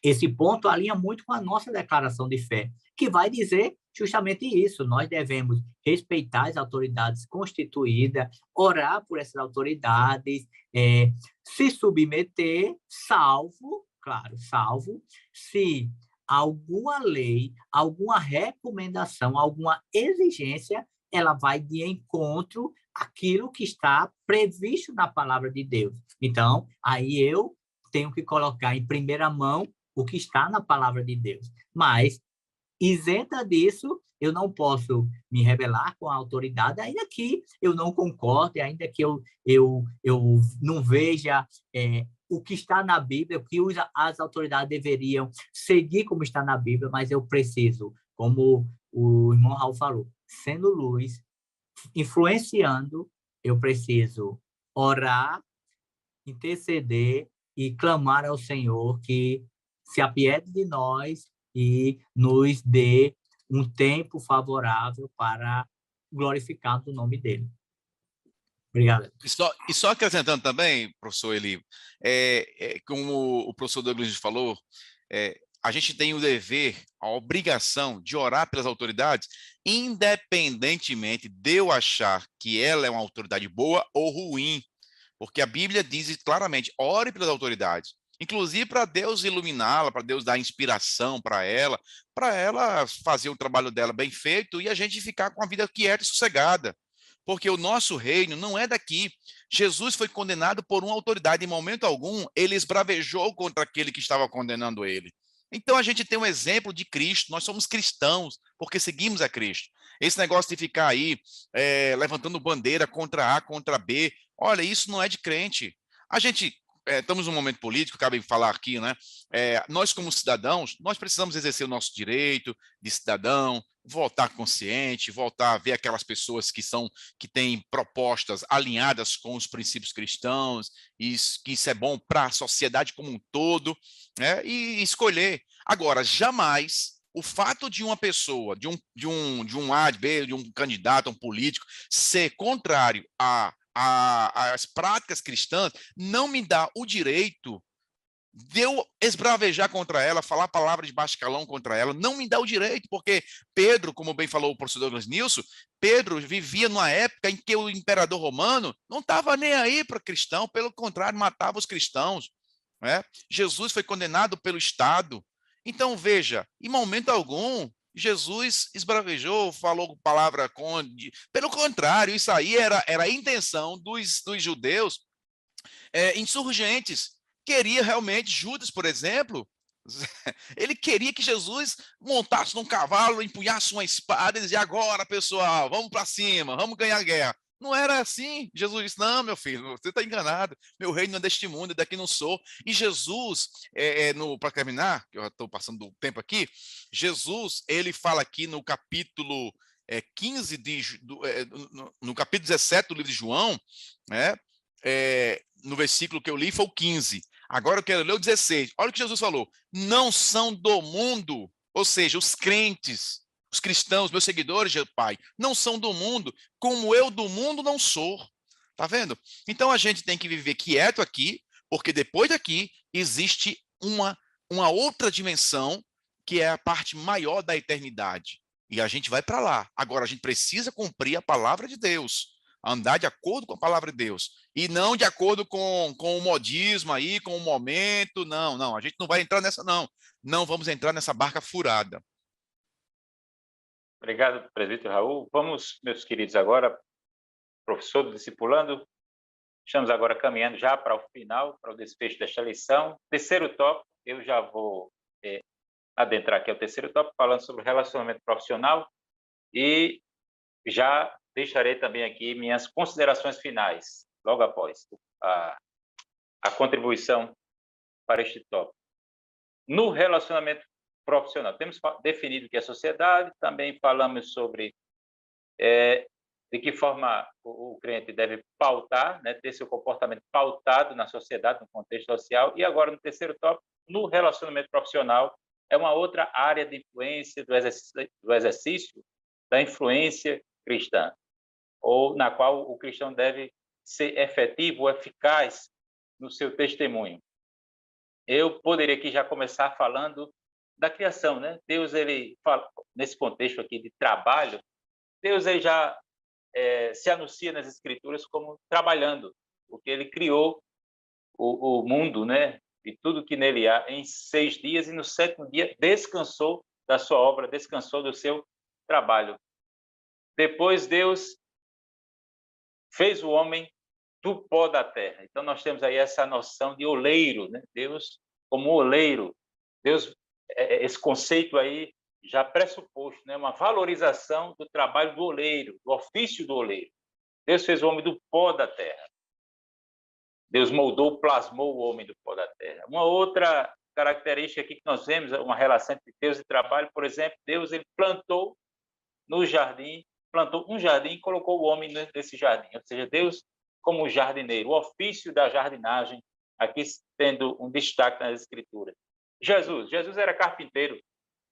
esse ponto alinha muito com a nossa declaração de fé, que vai dizer justamente isso: nós devemos respeitar as autoridades constituídas, orar por essas autoridades, se submeter, salvo se alguma lei, alguma recomendação, alguma exigência, ela vai de encontro àquilo que está previsto na palavra de Deus. Então, aí eu tenho que colocar em primeira mão o que está na palavra de Deus. Mas, isenta disso, eu não posso me rebelar com a autoridade, ainda que eu não concorde, ainda que eu não veja o que está na Bíblia, o que as autoridades deveriam seguir como está na Bíblia, mas eu preciso, como o irmão Raul falou, sendo luz, influenciando, eu preciso orar, interceder e clamar ao Senhor que se apiede de nós e nos dê um tempo favorável para glorificar o nome dele. Obrigado. E só acrescentando também, professor Eli, como o professor Douglas falou, a gente tem o dever, a obrigação de orar pelas autoridades, independentemente de eu achar que ela é uma autoridade boa ou ruim, porque a Bíblia diz claramente, ore pelas autoridades, inclusive para Deus iluminá-la, para Deus dar inspiração para ela fazer o trabalho dela bem feito e a gente ficar com a vida quieta e sossegada. Porque o nosso reino não é daqui. Jesus foi condenado por uma autoridade, em momento algum, ele esbravejou contra aquele que estava condenando ele. Então, a gente tem um exemplo de Cristo, nós somos cristãos, porque seguimos a Cristo. Esse negócio de ficar aí levantando bandeira contra A, contra B, olha, isso não é de crente. A gente estamos num momento político, acabei de falar aqui, né? Nós, como cidadãos, nós precisamos exercer o nosso direito de cidadão, votar consciente, voltar a ver aquelas pessoas que têm propostas alinhadas com os princípios cristãos, e que isso é bom para a sociedade como um todo, né? E escolher. Agora, jamais o fato de uma pessoa, de um A, de B, de um candidato, um político, ser contrário às práticas cristãs, não me dá o direito de eu esbravejar contra ela, falar palavras de baixo calão contra ela, não me dá o direito, porque Pedro, como bem falou o professor Douglas Nilson, Pedro vivia numa época em que o imperador romano não estava nem aí para cristão, pelo contrário, matava os cristãos, né? Jesus foi condenado pelo Estado. Então, veja, em momento algum, Jesus esbravejou, falou palavra conde. Pelo contrário, isso aí era a intenção dos judeus insurgentes. Queria realmente, Judas, por exemplo, ele queria que Jesus montasse num cavalo, empunhasse uma espada e dizia: agora, pessoal, vamos para cima, vamos ganhar a guerra. Não era assim. Jesus disse: não, meu filho, você está enganado. Meu reino não é deste mundo, daqui não sou. E Jesus, para terminar, que eu já estou passando do tempo aqui, Jesus, ele fala aqui no capítulo 15, no capítulo 17 do livro de João, né? No versículo que eu li foi o 15. Agora eu quero ler o 16. Olha o que Jesus falou. Não são do mundo, ou seja, os crentes, os cristãos, meus seguidores, Pai, não são do mundo, como eu do mundo não sou. Tá vendo? Então a gente tem que viver quieto aqui, porque depois daqui existe uma outra dimensão, que é a parte maior da eternidade. E a gente vai para lá. Agora a gente precisa cumprir a palavra de Deus, andar de acordo com a palavra de Deus, e não de acordo com o modismo aí, com o momento. Não, não, a gente não vai entrar nessa, não. Não vamos entrar nessa barca furada. Obrigado, presbítero Raul. Vamos, meus queridos, agora, professor do discipulando, estamos agora caminhando já para o final, para o desfecho desta lição. Terceiro tópico, eu já vou adentrar aqui ao terceiro tópico, falando sobre relacionamento profissional, e já deixarei também aqui minhas considerações finais, logo após a contribuição para este tópico. No relacionamento profissional, temos definido o que é sociedade, também falamos sobre de que forma o crente deve pautar, né, ter seu comportamento pautado na sociedade, no contexto social, e agora no terceiro tópico, no relacionamento profissional, é uma outra área de influência do exercício da influência cristã, ou na qual o cristão deve ser efetivo, eficaz no seu testemunho. Eu poderia aqui já começar falando da criação, né? Deus, ele fala, nesse contexto aqui de trabalho, Deus ele já se anuncia nas Escrituras como trabalhando, porque ele criou o mundo, né? E tudo que nele há em 6 dias, e no 7º dia descansou da sua obra, descansou do seu trabalho. Depois Deus fez o homem do pó da terra. Então nós temos aí essa noção de oleiro, né? Deus como oleiro. Deus, esse conceito aí já pressuposto, né? Uma valorização do trabalho do oleiro, do ofício do oleiro. Deus fez o homem do pó da terra. Deus moldou, plasmou o homem do pó da terra. Uma outra característica aqui que nós vemos, uma relação entre Deus e trabalho, por exemplo, Deus ele plantou no jardim, plantou um jardim e colocou o homem nesse jardim. Ou seja, Deus como jardineiro, o ofício da jardinagem, aqui tendo um destaque nas Escrituras. Jesus era carpinteiro.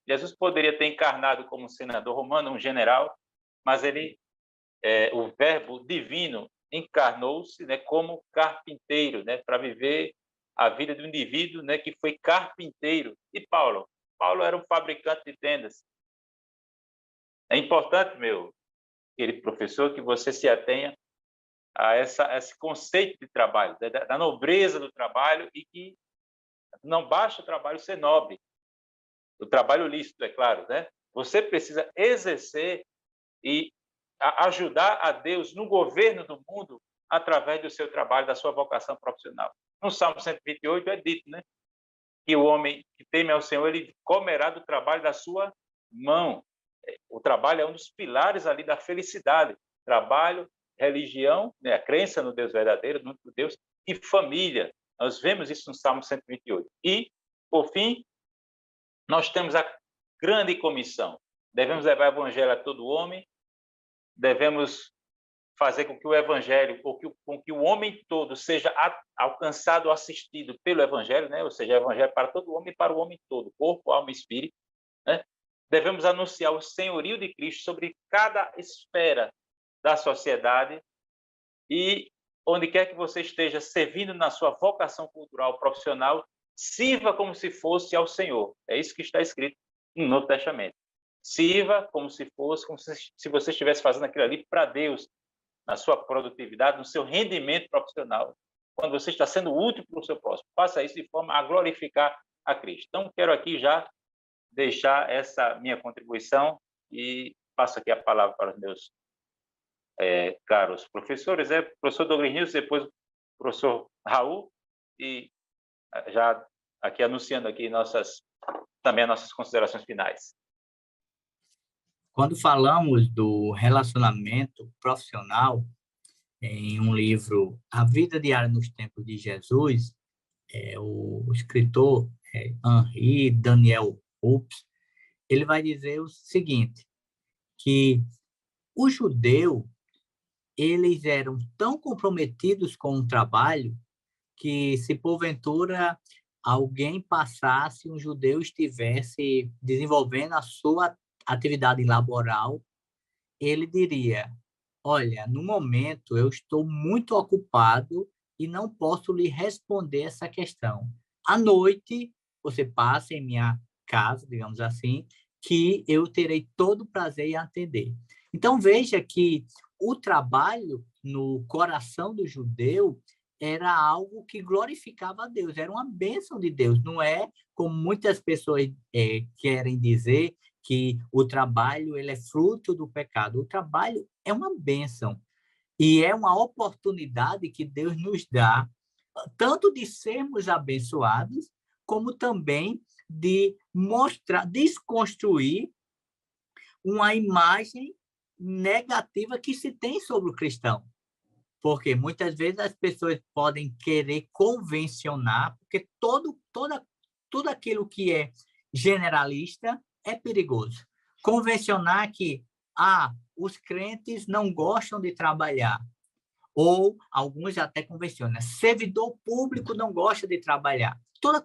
Jesus poderia ter encarnado como um senador romano, um general, mas ele, o verbo divino, encarnou-se, né, como carpinteiro, né, para viver a vida do indivíduo, né, que foi carpinteiro. E Paulo era um fabricante de tendas. É importante, meu querido professor, que você se atenha a esse conceito de trabalho, da nobreza do trabalho, e que não basta o trabalho ser nobre, o trabalho lícito, é claro, né? Você precisa exercer e ajudar a Deus no governo do mundo através do seu trabalho, da sua vocação profissional. No Salmo 128 é dito, né, que o homem que teme ao Senhor, ele comerá do trabalho da sua mão. O trabalho é um dos pilares ali da felicidade. Trabalho, religião, né, a crença no Deus verdadeiro, no Deus, e família. Nós vemos isso no Salmo 128. E, por fim, nós temos a grande comissão. Devemos levar o evangelho a todo homem, devemos fazer com que o evangelho, ou com que o homem todo seja alcançado, assistido pelo evangelho, né? Ou seja, o evangelho para todo homem e para o homem todo, corpo, alma e espírito, né? Devemos anunciar o senhorio de Cristo sobre cada esfera da sociedade e onde quer que você esteja servindo na sua vocação cultural, profissional, sirva como se fosse ao Senhor. É isso que está escrito no Novo Testamento. Sirva como se fosse, como se você estivesse fazendo aquilo ali para Deus, na sua produtividade, no seu rendimento profissional, quando você está sendo útil para o seu próximo. Faça isso de forma a glorificar a Cristo. Então, quero aqui já deixar essa minha contribuição e passo aqui a palavra para os meus caros professores, professor Douglas Nilson, depois o professor Raul, e já aqui anunciando aqui também as nossas considerações finais. Quando falamos do relacionamento profissional, em um livro, A Vida Diária nos Tempos de Jesus, o escritor Henri Daniel Hopes, ele vai dizer o seguinte, que o judeu, eles eram tão comprometidos com o trabalho que, se porventura alguém passasse, um judeu estivesse desenvolvendo a sua atividade laboral, ele diria, olha, no momento eu estou muito ocupado e não posso lhe responder essa questão. À noite, você passa em minha casa, digamos assim, que eu terei todo o prazer em atender. Então, veja que o trabalho no coração do judeu era algo que glorificava a Deus, era uma bênção de Deus, não é como muitas pessoas querem dizer, que o trabalho ele é fruto do pecado. O trabalho é uma bênção e é uma oportunidade que Deus nos dá, tanto de sermos abençoados, como também de mostrar, desconstruir uma imagem negativa que se tem sobre o cristão. Porque muitas vezes as pessoas podem querer convencionar, porque tudo aquilo que é generalista é perigoso. Convencionar que os crentes não gostam de trabalhar, ou alguns até convencionam, servidor público não gosta de trabalhar. Toda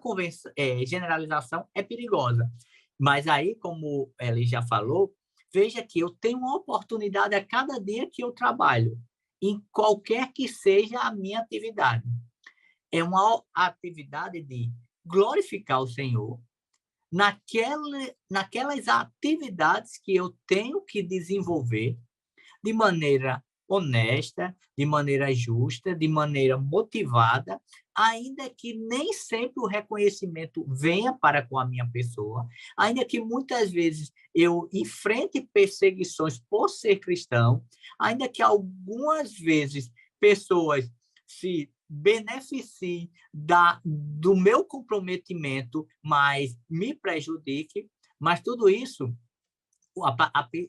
generalização é perigosa. Mas aí, como ele já falou, veja que eu tenho uma oportunidade a cada dia que eu trabalho, em qualquer que seja a minha atividade. É uma atividade de glorificar o Senhor, naquelas atividades que eu tenho que desenvolver de maneira honesta, de maneira justa, de maneira motivada, ainda que nem sempre o reconhecimento venha para com a minha pessoa, ainda que muitas vezes eu enfrente perseguições por ser cristão, ainda que algumas vezes pessoas se beneficie do meu comprometimento, mas me prejudique, mas tudo isso,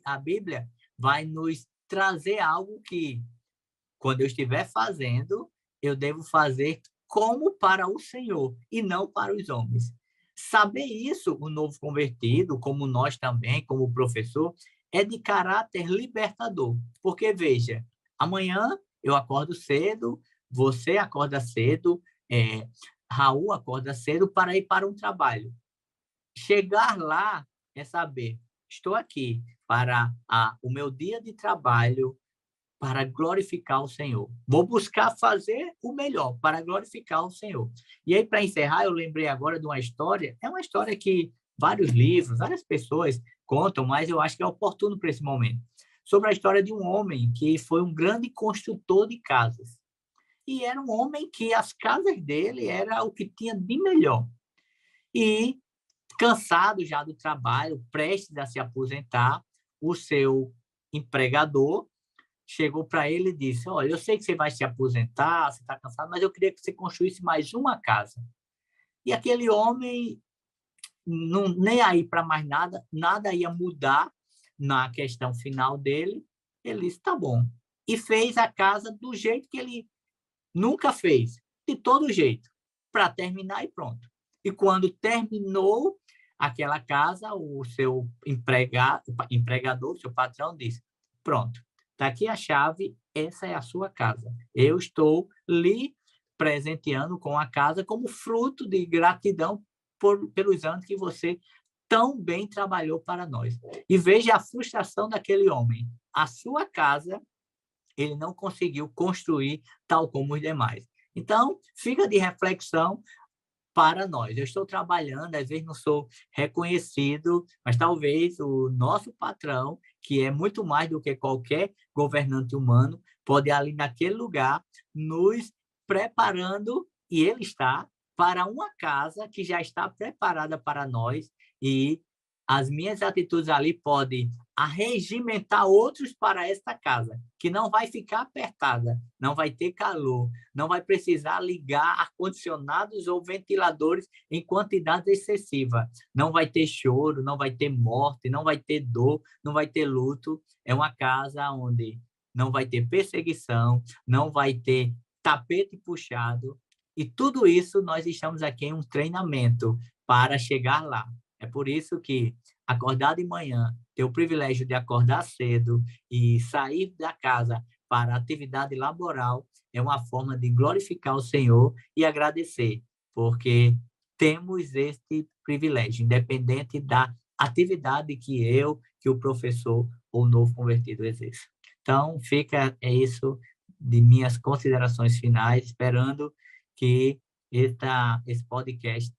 a Bíblia vai nos trazer algo que, quando eu estiver fazendo, eu devo fazer como para o Senhor e não para os homens. Saber isso, o novo convertido, como nós também, como professor, é de caráter libertador. Porque, veja, amanhã eu acordo cedo, você acorda cedo, Raul acorda cedo para ir para um trabalho. Chegar lá é saber, estou aqui para o meu dia de trabalho, para glorificar o Senhor. Vou buscar fazer o melhor para glorificar o Senhor. E aí, para encerrar, eu lembrei agora de uma história, é uma história que vários livros, várias pessoas contam, mas eu acho que é oportuno para esse momento, sobre a história de um homem que foi um grande construtor de casas. E era um homem que as casas dele era o que tinha de melhor. E, cansado já do trabalho, prestes a se aposentar, o seu empregador chegou para ele e disse, olha, eu sei que você vai se aposentar, você está cansado, mas eu queria que você construísse mais uma casa. E aquele homem, nem aí para mais nada, nada ia mudar na questão final dele. Ele disse, tá bom. E fez a casa do jeito que ele nunca fez, de todo jeito. para terminar e pronto. E quando terminou aquela casa, o seu empregador, o seu patrão disse, pronto, está aqui a chave, essa é a sua casa. Eu estou lhe presenteando com a casa como fruto de gratidão pelos anos que você tão bem trabalhou para nós. E veja a frustração daquele homem. A sua casa, ele não conseguiu construir tal como os demais. Então, fica de reflexão para nós. Eu estou trabalhando, às vezes não sou reconhecido, mas talvez o nosso patrão, que é muito mais do que qualquer governante humano, pode ali naquele lugar nos preparando, e ele está, para uma casa que já está preparada para nós, e as minhas atitudes ali podem arregimentar outros para esta casa, que não vai ficar apertada, não vai ter calor, não vai precisar ligar ar-condicionados ou ventiladores em quantidade excessiva, não vai ter choro, não vai ter morte, não vai ter dor, não vai ter luto. É uma casa onde não vai ter perseguição, não vai ter tapete puxado, e tudo isso nós estamos aqui em um treinamento para chegar lá. É por isso que acordar de manhã, ter o privilégio de acordar cedo e sair da casa para a atividade laboral é uma forma de glorificar o Senhor e agradecer, porque temos este privilégio, independente da atividade que o professor ou o novo convertido exerce. Então, é isso de minhas considerações finais, esperando que esse podcast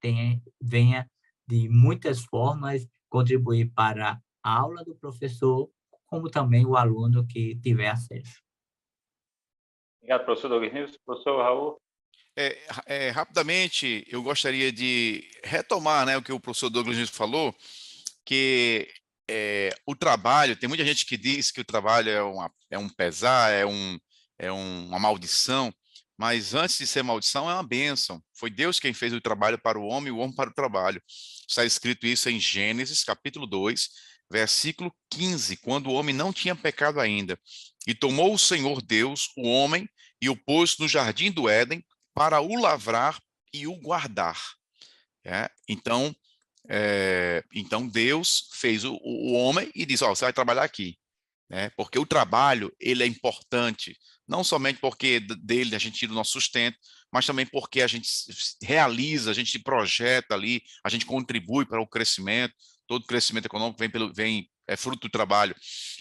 venha de muitas formas contribuir para a aula do professor, como também o aluno que tiver acesso. Obrigado, professor Douglas Nilson. Professor Raul? Rapidamente, eu gostaria de retomar, né, o que o professor Douglas Nilson falou, que o trabalho, tem muita gente que diz que o trabalho é um pesar, uma maldição, mas antes de ser maldição, é uma bênção. Foi Deus quem fez o trabalho para o homem e o homem para o trabalho. Está escrito isso em Gênesis, capítulo 2, versículo 15, quando o homem não tinha pecado ainda. E tomou o Senhor Deus, o homem, e o pôs no jardim do Éden para o lavrar e o guardar. Então Deus fez o homem e disse, você vai trabalhar aqui. Porque o trabalho ele é importante, não somente porque dele a gente tira o nosso sustento, mas também porque a gente realiza, a gente projeta ali, a gente contribui para o crescimento, todo crescimento econômico é fruto do trabalho.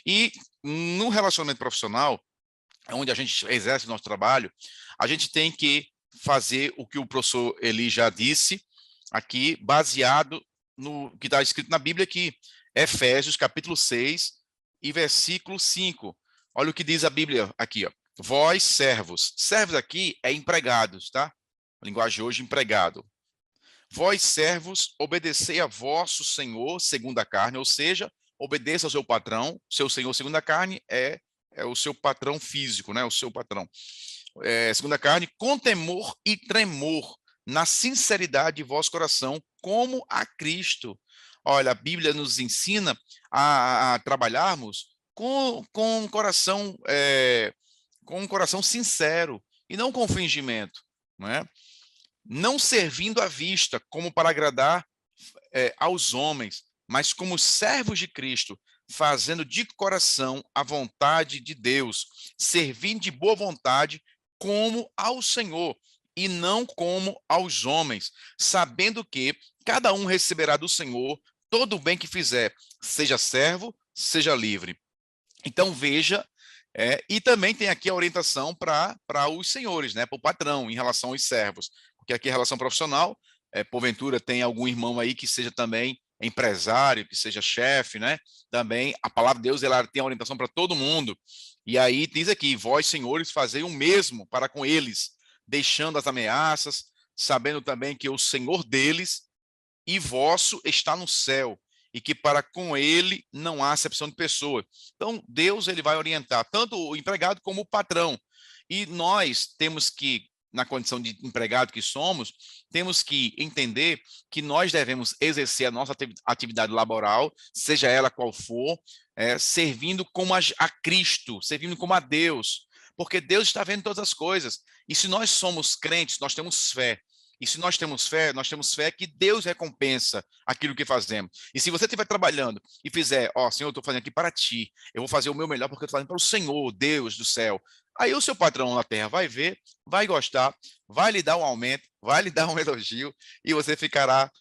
E no relacionamento profissional, onde a gente exerce o nosso trabalho, a gente tem que fazer o que o professor Eli já disse aqui, baseado no que está escrito na Bíblia aqui, Efésios capítulo 6, e versículo 5. Olha o que diz a Bíblia aqui, ó. Vós, servos. Servos aqui é empregados, tá? A linguagem hoje, empregado. Vós, servos, obedecei a vosso Senhor segundo a carne, ou seja, obedeça ao seu patrão. Seu Senhor segundo a carne é o seu patrão físico, né? O seu patrão. Segundo a carne, com temor e tremor, na sinceridade de vosso coração, como a Cristo. Olha, a Bíblia nos ensina a trabalharmos com um coração sincero e não com fingimento, não é? Não servindo à vista como para agradar aos homens, mas como servos de Cristo, fazendo de coração a vontade de Deus, servindo de boa vontade como ao Senhor e não como aos homens, sabendo que cada um receberá do Senhor todo o bem que fizer, seja servo, seja livre. Então, veja, e também tem aqui a orientação para os senhores, né, para o patrão, em relação aos servos, porque aqui é relação profissional, porventura tem algum irmão aí que seja também empresário, que seja chefe, né, também a palavra de Deus ela tem a orientação para todo mundo, e aí diz aqui, vós, senhores, fazei o mesmo para com eles, deixando as ameaças, sabendo também que o Senhor deles e vosso está no céu, e que para com ele não há acepção de pessoa. Então, Deus ele vai orientar tanto o empregado como o patrão. E nós temos que, na condição de empregado que somos, temos que entender que nós devemos exercer a nossa atividade laboral, seja ela qual for, servindo como a Cristo, servindo como a Deus, porque Deus está vendo todas as coisas. E se nós somos crentes, nós temos fé. E se nós temos fé que Deus recompensa aquilo que fazemos. E se você estiver trabalhando e fizer, ó, Senhor, eu estou fazendo aqui para ti, eu vou fazer o meu melhor porque eu estou fazendo para o Senhor, Deus do céu. Aí o seu patrão na terra vai ver, vai gostar, vai lhe dar um aumento, vai lhe dar um elogio e você ficará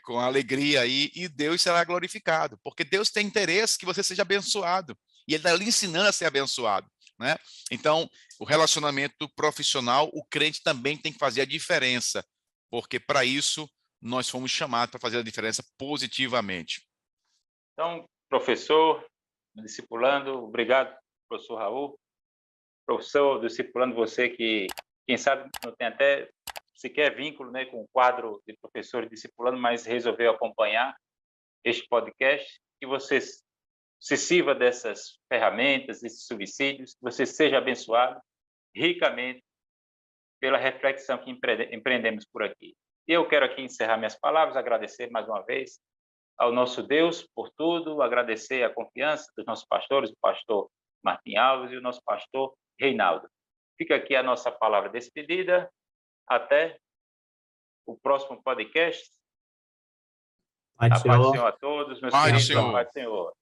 com alegria aí e Deus será glorificado, porque Deus tem interesse que você seja abençoado e Ele está lhe ensinando a ser abençoado, né? Então, o relacionamento profissional, o crente também tem que fazer a diferença, porque para isso nós fomos chamados para fazer a diferença positivamente. Então, professor, discipulando, obrigado, professor Raul. Professor, discipulando, você que, quem sabe, não tem até sequer vínculo, né, com o quadro de professor discipulando, mas resolveu acompanhar este podcast, que você se sirva dessas ferramentas, desses subsídios, que você seja abençoado ricamente pela reflexão que empreendemos por aqui. E eu quero aqui encerrar minhas palavras, agradecer mais uma vez ao nosso Deus por tudo, agradecer a confiança dos nossos pastores, o pastor Martim Alves e o nosso pastor Reinaldo. Fica aqui a nossa palavra de despedida. Até o próximo podcast. A paz do Senhor a todos, meus queridos. A paz do Senhor.